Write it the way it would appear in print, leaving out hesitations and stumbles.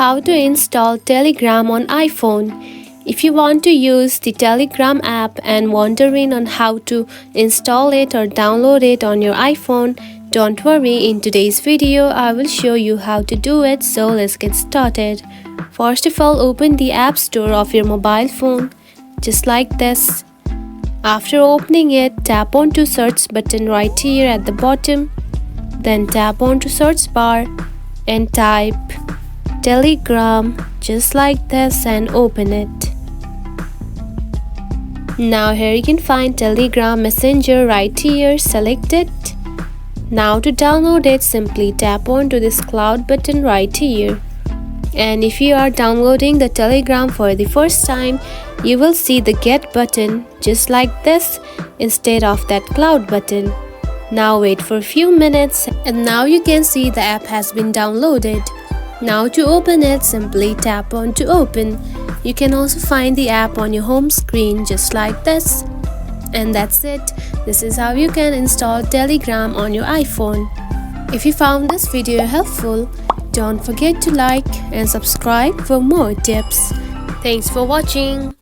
How to install Telegram on iPhone. If you want to use the Telegram app and wondering on how to install it or download it on your iPhone, don't worry, in today's video I will show you how to do it, so let's get started. First of all, open the App Store of your mobile phone, just like this. After opening it, tap on to search button right here at the bottom. Then tap on to search bar and type Telegram just like this and open it. Now here you can find Telegram Messenger right here, select it. Now to download it, simply tap on to this cloud button right here. And if you are downloading the Telegram for the first time, you will see the get button just like this instead of that cloud button. Now wait for a few minutes and now you can see the app has been downloaded. Now to open it, simply tap on to open. You can also find the app on your home screen just like this. And that's it. This is how you can install Telegram on your iPhone. If you found this video helpful, don't forget to like and subscribe for more tips. Thanks for watching.